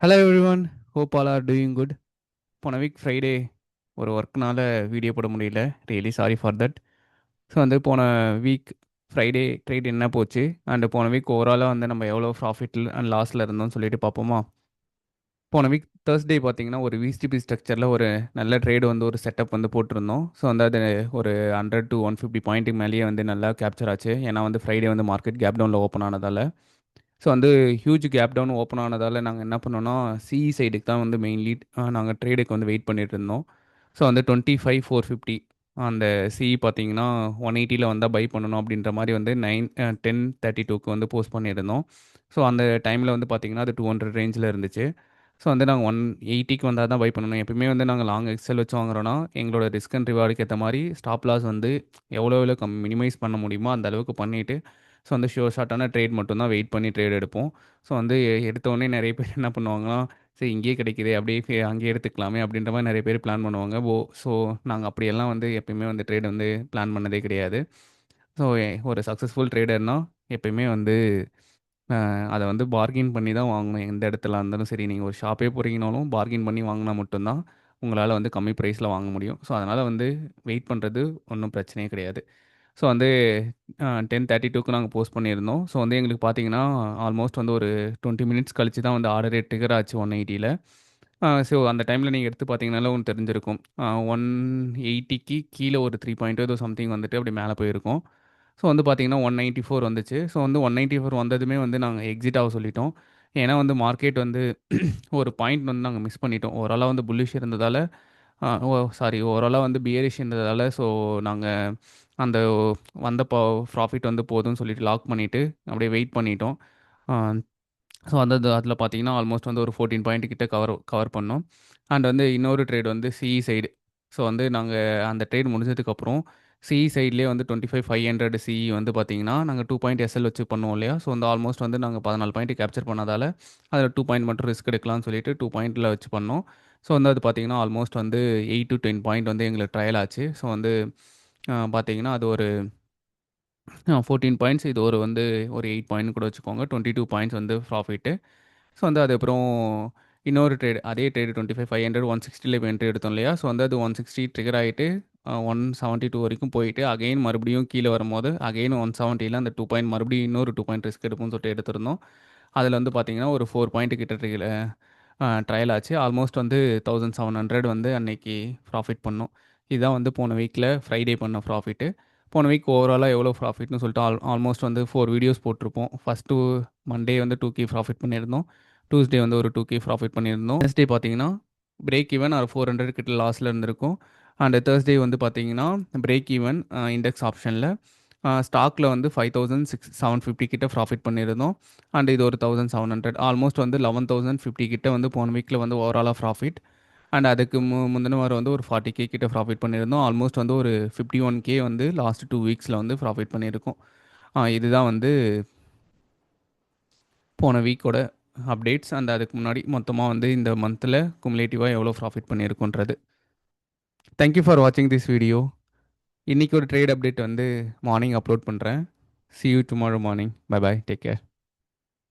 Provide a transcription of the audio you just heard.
Hello everyone, hope all are doing good. போன week Friday ஒரு ஒர்க்னால video போட முடியல. Really sorry for that. So வந்து போன வீக் ஃப்ரைடே ட்ரேட் என்ன போச்சு அண்ட் போன வீக் ஓவராலாக வந்து நம்ம எவ்வளோ ப்ராஃபிட் அண்ட் லாஸில் இருந்தோம்னு சொல்லிட்டு பார்ப்போமா. போன வீக் தேர்ஸ்டே பார்த்தீங்கன்னா ஒரு விசிடிபி ஸ்ட்ரக்சரில் ஒரு நல்ல ட்ரேடு வந்து ஒரு செட்டப் வந்து போட்டிருந்தோம். ஸோ வந்து அது ஒரு 100 to 150 பாயிண்ட்டுக்கு மேலேயே வந்து நல்லா கேப்சர் ஆச்சு. ஏன்னா வந்து ஃப்ரைடே வந்து மார்க்கெட் கேப் டவுனில் ஓப்பன் ஆனதால். ஸோ வந்து ஹியூஜ் கேப் டவுன் ஓப்பன் ஆனதால் நாங்கள் என்ன பண்ணோம்னா சிஇ சைடுக்கு தான் வந்து மெயின்லி நாங்கள் ட்ரேடுக்கு வந்து வெயிட் பண்ணிட்டு இருந்தோம். ஸோ வந்து 25,450 அந்த சிஇ பார்த்தீங்கன்னா 180 வந்தால் பை பண்ணணும் அப்படின்ற மாதிரி வந்து 10:32க்கு வந்து போஸ்ட் பண்ணியிருந்தோம். ஸோ அந்த டைமில் வந்து பார்த்தீங்கன்னா அது 200 ரேஞ்சில் இருந்துச்சு. ஸோ வந்து நாங்கள் 180க்கு வந்தால் தான் பை பண்ணணும். எப்பயுமே வந்து நாங்கள் லாங் எக்ஸல் வச்சு வாங்குறோன்னா எங்களோட ரிஸ்க் அண்ட் ரிவார்டுக்கு ஏற்ற மாதிரி ஸ்டாப் லாஸ் வந்து எவ்வளோ எவ்வளோ மினிமைஸ் பண்ண முடியுமோ அந்த அளவுக்கு பண்ணிவிட்டு ஸோ வந்து ஷார்ட்டான ட்ரேட் மட்டும்தான் வெயிட் பண்ணி ட்ரேட் எடுப்போம். ஸோ வந்து எடுத்தோடனே நிறைய பேர் என்ன பண்ணுவாங்கன்னா, சரி இங்கேயே கிடைக்குதே அப்படியே அங்கேயே எடுத்துக்கலாமே அப்படின்ற மாதிரி நிறைய பேர் பிளான் பண்ணுவாங்க. ஸோ நாங்கள் அப்படியெல்லாம் வந்து எப்பயுமே வந்து ட்ரேட் வந்து பிளான் பண்ணதே கிடையாது. ஸோ ஒரு சக்ஸஸ்ஃபுல் ட்ரேடர்னால் எப்பயுமே வந்து அதை வந்து பார்கின் பண்ணி தான் வாங்கணும். எந்த இடத்துல இருந்தாலும் சரி, நீங்கள் ஒரு ஷாப்பே போகிறீங்கனாலும் பார்கின் பண்ணி வாங்கினா மட்டும்தான் உங்களால் வந்து கம்மி ப்ரைஸில் வாங்க முடியும். ஸோ அதனால் வந்து வெயிட் பண்ணுறது ஒன்றும் பிரச்சனையே கிடையாது. ஸோ வந்து 10:32க்கு நாங்கள் போஸ்ட் பண்ணியிருந்தோம். ஸோ வந்து எங்களுக்கு பார்த்தீங்கன்னா ஆல்மோஸ்ட் வந்து ஒரு 20 மினிட்ஸ் கழிச்சு தான் வந்து ஆர்டரே ட்ரிகர் ஆச்சு 180ல. ஸோ அந்த டைமில் நீங்கள் எடுத்து பார்த்தீங்கனாலே உங்களுக்கு தெரிஞ்சிருக்கும். 180க்கு கீழே ஒரு 3 பாயிண்ட் ஏதோ சம்திங் வந்துட்டு அப்படி மேலே போயிருக்கும். ஸோ வந்து பார்த்தீங்கன்னா 194 வந்துச்சு. ஸோ வந்து 194 வந்ததுமே வந்து நாங்கள் எக்ஸிட் ஆக சொல்லிட்டோம். ஏன்னா வந்து மார்க்கெட் வந்து ஒரு பாயிண்ட் வந்து நாங்கள் மிஸ் பண்ணிட்டோம். ஓவராலாக வந்து புல்லிஷ் இருந்ததால், சாரி, ஓவராலாக வந்து பியரிஷ் இருந்ததால், ஸோ நாங்கள் அந்த வந்த ப்ராஃபிட் வந்து போதும்னு சொல்லிட்டு லாக் பண்ணிவிட்டு அப்படியே வெயிட் பண்ணிட்டோம். ஸோ அந்த அதில் பார்த்தீங்கன்னா ஆல்மோஸ்ட் வந்து ஒரு 14 பாயிண்ட் கிட்ட கவர் கவர் பண்ணோம். அண்ட் வந்து இன்னொரு ட்ரேட் வந்து சிஇ சைடு. ஸோ வந்து நாங்கள் அந்த ட்ரேட் முடிஞ்சதுக்கப்புறம் சிஇ சைட்லேயே வந்து 25,500 சிஇ வந்து பார்த்தீங்கன்னா நாங்கள் 2 பாயிண்ட் எஸ்எல் வச்சு பண்ணுவோம் இல்லையா. ஸோ வந்து ஆல்மோஸ்ட் வந்து நாங்கள் 14 பாயிண்ட் கேப்சர் பண்ணதால் அதில் 2 பாயிண்ட் மட்டும் ரிஸ்க் எடுக்கலாம்னு சொல்லிட்டு 2 பாயிண்டில் வச்சு பண்ணோம். ஸோ வந்து அது பார்த்தீங்கன்னா ஆல்மோஸ்ட் வந்து 8 to 10 பாயிண்ட் வந்து எங்களுக்கு ட்ரையல் ஆச்சு. ஸோ வந்து பார்த்தீங்கன்னா அது ஒரு 14 பாயிண்ட்ஸ், இது ஒரு வந்து ஒரு 8 பாயிண்ட் கூட வச்சுக்கோங்க. 22 பாயிண்ட்ஸ் வந்து ப்ராஃபிட்டு. ஸோ வந்து அதுக்கப்புறம் இன்னொரு ட்ரேடு, அதே ட்ரேடு 25,500 160ல இப்போ என்ட்ரி எடுத்தோம் இல்லையா. ஸோ வந்து அது 160 ட்ரிகர் ஆகிட்டு 172 வரைக்கும் போயிட்டு அகைன் மறுபடியும் கீழே வரும்போது அகைன் 170ல அந்த 2 பாயிண்ட் மறுபடியும் இன்னொரு 2 பாயிண்ட் ரிஸ்க் எடுப்போம்னு சொல்லிட்டு எடுத்திருந்தோம். அதில் வந்து பார்த்தீங்கன்னா ஒரு 4 பாயிண்ட் கிட்ட ட்ரையல் ஆச்சு. ஆல்மோஸ்ட் வந்து 1700 வந்து அன்னைக்கு ப்ராஃபிட் பண்ணோம். இதுதான் வந்து போன வீக்கில் ஃப்ரைடே பண்ண ப்ராஃபிட்டு. போன வீக் ஓவராலாக எவ்வளோ ப்ராஃபிட்னு சொல்லிட்டு ஆல்மோஸ்ட் வந்து 4 வீடியோஸ் போட்டிருப்போம். ஃபஸ்ட்டு மண்டே வந்து 2K ப்ராஃபிட் பண்ணியிருந்தோம். டியூஸ்டே வந்து ஒரு 2K ப்ராஃபிட் பண்ணியிருந்தோம். வெட்னஸ்டே பார்த்தீங்கன்னா பிரேக் ஈவன் ஒரு 400 கிட்ட லாஸில் இருந்திருக்கும். அண்ட் தேர்ஸ்டே வந்து பார்த்தீங்கன்னா பிரேக் ஈவன் இண்டெக்ஸ் ஆப்ஷனில் ஸ்டாக்கில் வந்து 5,750 கிட்ட ப்ராஃபிட் பண்ணியிருந்தோம். அண்ட் இது ஒரு 1,700 ஆல்மோஸ்ட் வந்து 11,050 கிட்ட வந்து போன வீக்கில் வந்து ஓவராலாக ப்ராஃபிட். அண்ட் அதுக்கு முந்தின வாரம் வந்து ஒரு 40K கிட்ட ப்ராஃபிட் பண்ணியிருந்தோம். ஆல்மோஸ்ட் வந்து ஒரு 51K வந்து லாஸ்ட் 2 வீக்ஸில் வந்து ப்ராஃபிட் பண்ணியிருக்கோம். இதுதான் வந்து போன வீக்கோட அப்டேட்ஸ். அண்ட் அதுக்கு முன்னாடி மொத்தமாக வந்து இந்த மந்தில் குமுலேட்டிவாக எவ்வளோ ப்ராஃபிட் பண்ணியிருக்கோன்றது. தேங்க்யூ ஃபார் வாட்சிங் திஸ் வீடியோ. இன்றைக்கி ஒரு ட்ரேட் அப்டேட் வந்து மார்னிங் அப்லோட் பண்ணுறேன். See you tomorrow morning. Bye bye. Take care.